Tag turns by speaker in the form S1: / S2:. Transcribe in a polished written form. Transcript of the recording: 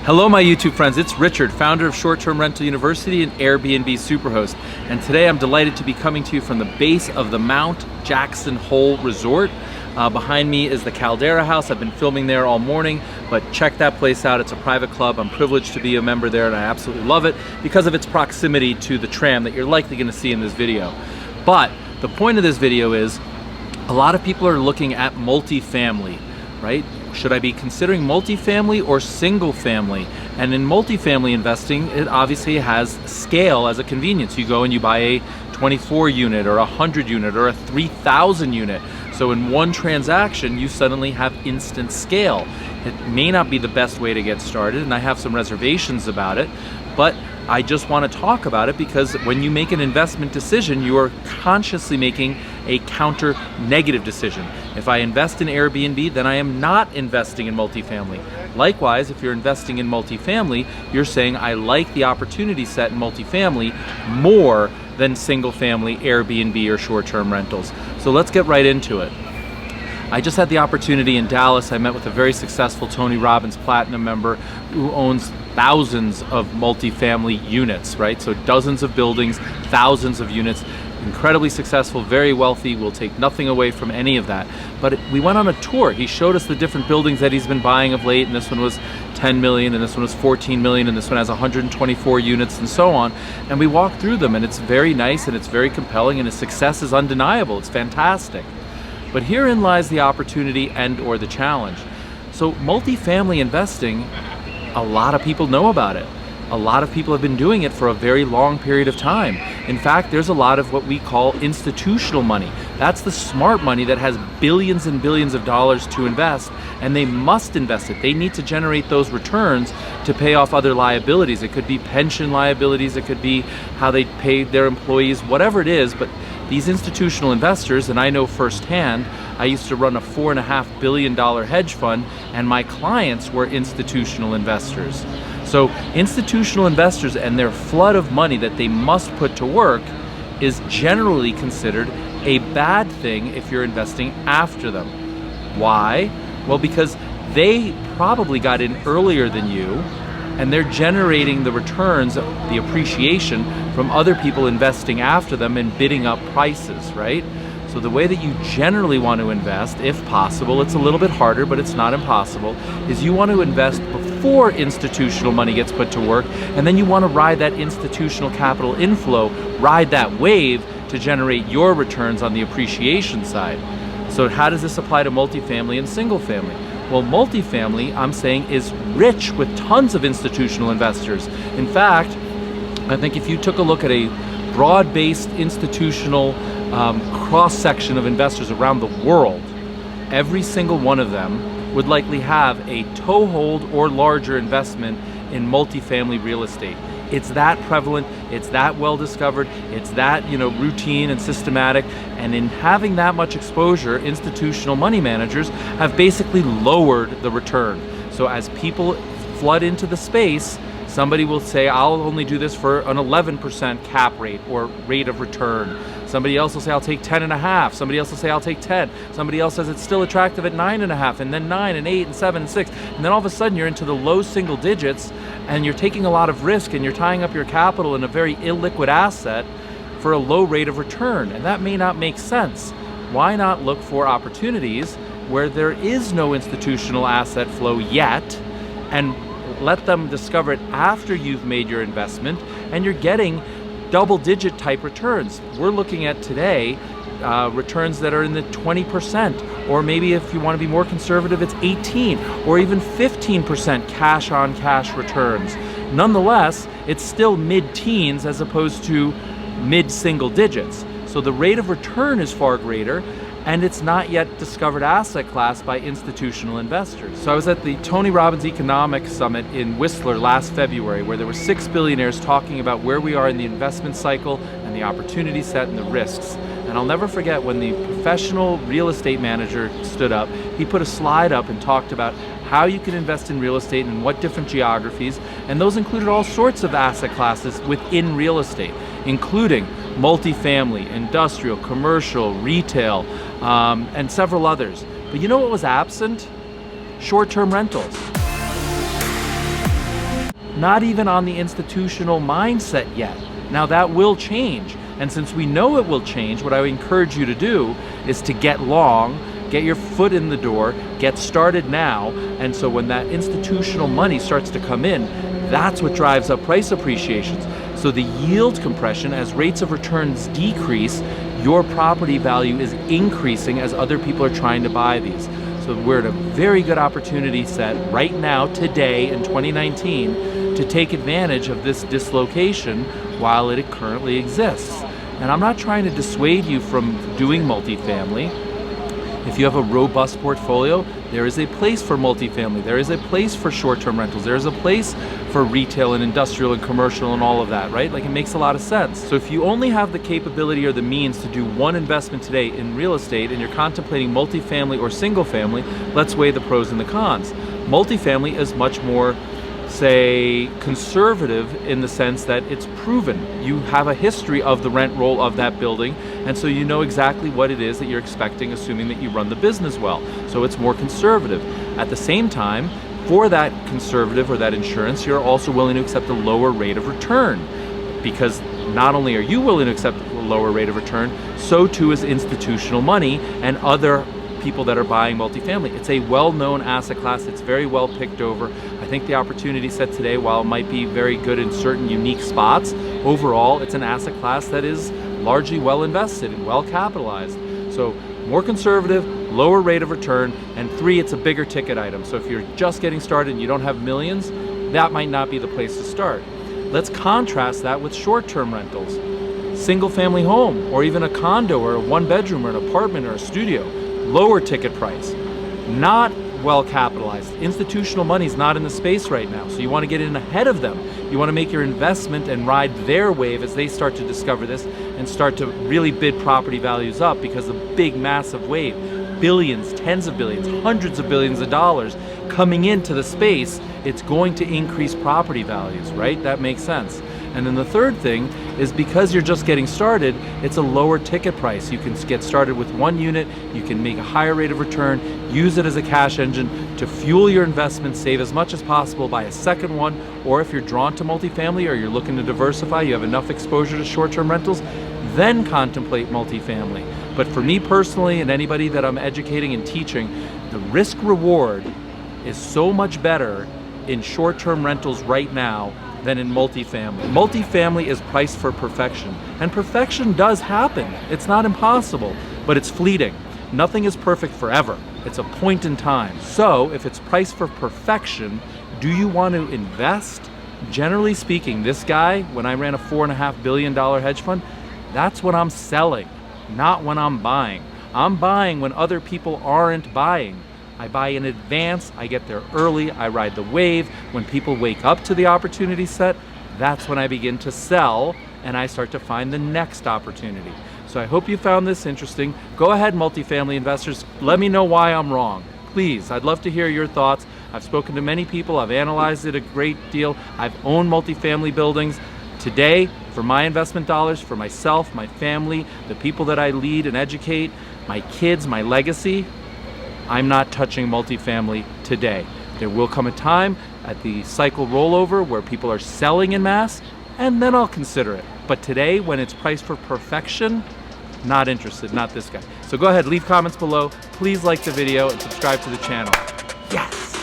S1: Hello my YouTube friends, it's Richard, founder of Short-Term Rental University and Airbnb Superhost. And today I'm delighted to be coming to you from the base of the Mount Jackson Hole Resort. Behind me is the Caldera House. I've been filming there all morning, but check that place out. It's a private club. I'm privileged to be a member there and I absolutely love it because of its proximity to the tram that you're likely going to see in this video. But the point of this video is a lot of people are looking at multifamily, right? Should I be considering multifamily or single family? And in multifamily investing, it obviously has scale as a convenience. You go and you buy a 24 unit or a 100 unit or a 3,000 unit. So in one transaction, you suddenly have instant scale. It may not be the best way to get started, and I have some reservations about it, but I just want to talk about it because when you make an investment decision, you are consciously making a counter negative decision. If I invest in Airbnb, then I am not investing in multifamily. Likewise, if you're investing in multifamily, you're saying I like the opportunity set in multifamily more than single family Airbnb or short-term rentals. So let's get right into it. I just had the opportunity in Dallas. I met with a very successful Tony Robbins Platinum member who owns thousands of multifamily units, right? So dozens of buildings, thousands of units, incredibly successful, very wealthy. We'll take nothing away from any of that. But we went on a tour. He showed us the different buildings that he's been buying of late, and this one was 10 million, and this one was 14 million, and this one has 124 units, and so on. And we walked through them, and it's very nice, and it's very compelling, and his success is undeniable. It's fantastic. But herein lies the opportunity and or the challenge. So multifamily investing, a lot of people know about it. A lot of people have been doing it for a very long period of time. In fact, there's a lot of what we call institutional money. That's the smart money that has billions and billions of dollars to invest, and they must invest it. They need to generate those returns to pay off other liabilities. It could be pension liabilities, it could be how they pay their employees, whatever it is, but these institutional investors, and I know firsthand, I used to run a $4.5 billion hedge fund, and my clients were institutional investors. So institutional investors and their flood of money that they must put to work is generally considered a bad thing if you're investing after them. Why? Well, because they probably got in earlier than you, and they're generating the returns, the appreciation from other people investing after them and bidding up prices, right? So the way that you generally want to invest, if possible, it's a little bit harder, but it's not impossible, is you want to invest before institutional money gets put to work, and then you want to ride that institutional capital inflow, ride that wave to generate your returns on the appreciation side. So how does this apply to multifamily and single family? Well, multifamily, I'm saying, is rich with tons of institutional investors. In fact, I think if you took a look at a broad-based institutional cross-section of investors around the world, every single one of them would likely have a toehold or larger investment in multifamily real estate. It's that prevalent, it's that well discovered, it's that routine and systematic, and in having that much exposure, institutional money managers have basically lowered the return. So as people flood into the space, somebody will say, I'll only do this for an 11% cap rate or rate of return. Somebody else will say, I'll take 10.5. Somebody else will say, I'll take 10. Somebody else says it's still attractive at 9.5, and then 9 and 8 and 7 and 6. And then all of a sudden you're into the low single digits and you're taking a lot of risk and you're tying up your capital in a very illiquid asset for a low rate of return. And that may not make sense. Why not look for opportunities where there is no institutional asset flow yet and let them discover it after you've made your investment and you're getting double-digit type returns. We're looking at today returns that are in the 20%, or maybe if you want to be more conservative, it's 18 or even 15% cash-on-cash returns. Nonetheless, it's still mid-teens as opposed to mid-single digits. So the rate of return is far greater, and it's not yet discovered asset class by institutional investors. So I was at the Tony Robbins Economic Summit in Whistler last February, where there were 6 billionaires talking about where we are in the investment cycle and the opportunity set and the risks. And I'll never forget when the professional real estate manager stood up, he put a slide up and talked about how you can invest in real estate and what different geographies, and those included all sorts of asset classes within real estate, including multifamily, industrial, commercial, retail, and several others. But you know what was absent? Short-term rentals. not even on the institutional mindset yet. Now that will change. And since we know it will change, what I would encourage you to do is to get long, get your foot in the door, get started now. And so when that institutional money starts to come in, that's what drives up price appreciations. So the yield compression, as rates of returns decrease, your property value is increasing as other people are trying to buy these. So we're at a very good opportunity set right now, today in 2019, to take advantage of this dislocation while it currently exists. And I'm not trying to dissuade you from doing multifamily. If you have a robust portfolio, there is a place for multifamily. There is a place for short-term rentals. There is a place for retail and industrial and commercial and all of that, right? Like, it makes a lot of sense. So if you only have the capability or the means to do one investment today in real estate and you're contemplating multifamily or single family, let's weigh the pros and the cons. Multifamily is much more, say, conservative in the sense that it's proven. You have a history of the rent roll of that building, and so you know exactly what it is that you're expecting, assuming that you run the business well. So it's more conservative. At the same time, for that conservative or that insurance, you're also willing to accept a lower rate of return, because not only are you willing to accept a lower rate of return, so too is institutional money and other people that are buying multifamily. It's a well-known asset class. It's very well picked over. I think the opportunity set today, while it might be very good in certain unique spots, overall it's an asset class that is largely well invested and well capitalized. So more conservative, lower rate of return, and 3, it's a bigger ticket item. So if you're just getting started and you don't have millions, that might not be the place to start. Let's contrast that with short-term rentals. Single family home, or even a condo or a 1-bedroom or an apartment or a studio. Lower ticket price, not well capitalized. Institutional money's not in the space right now, so you want to get in ahead of them. You want to make your investment and ride their wave as they start to discover this and start to really bid property values up, because the big massive wave, billions, tens of billions, hundreds of billions of dollars coming into the space, it's going to increase property values, right? That makes sense. And then the third thing is, because you're just getting started, it's a lower ticket price. You can get started with 1 unit, you can make a higher rate of return, use it as a cash engine to fuel your investment, save as much as possible, buy a second one, or if you're drawn to multifamily or you're looking to diversify, you have enough exposure to short-term rentals, then contemplate multifamily. But for me personally, and anybody that I'm educating and teaching, the risk reward is so much better in short-term rentals right now than in multifamily. Multifamily is priced for perfection, and perfection does happen. It's not impossible, but it's fleeting. Nothing is perfect forever. It's a point in time. So if it's priced for perfection, do you want to invest? Generally speaking, this guy, when I ran a $4.5 billion hedge fund, that's when I'm selling, not when I'm buying. I'm buying when other people aren't buying. I buy in advance, I get there early, I ride the wave. When people wake up to the opportunity set, that's when I begin to sell and I start to find the next opportunity. So I hope you found this interesting. Go ahead, multifamily investors, let me know why I'm wrong. Please, I'd love to hear your thoughts. I've spoken to many people, I've analyzed it a great deal. I've owned multifamily buildings. Today, for my investment dollars, for myself, my family, the people that I lead and educate, my kids, my legacy, I'm not touching multifamily today. There will come a time at the cycle rollover where people are selling in mass, and then I'll consider it. But today, when it's priced for perfection, not interested, not this guy. So go ahead, leave comments below. Please like the video and subscribe to the channel. Yes!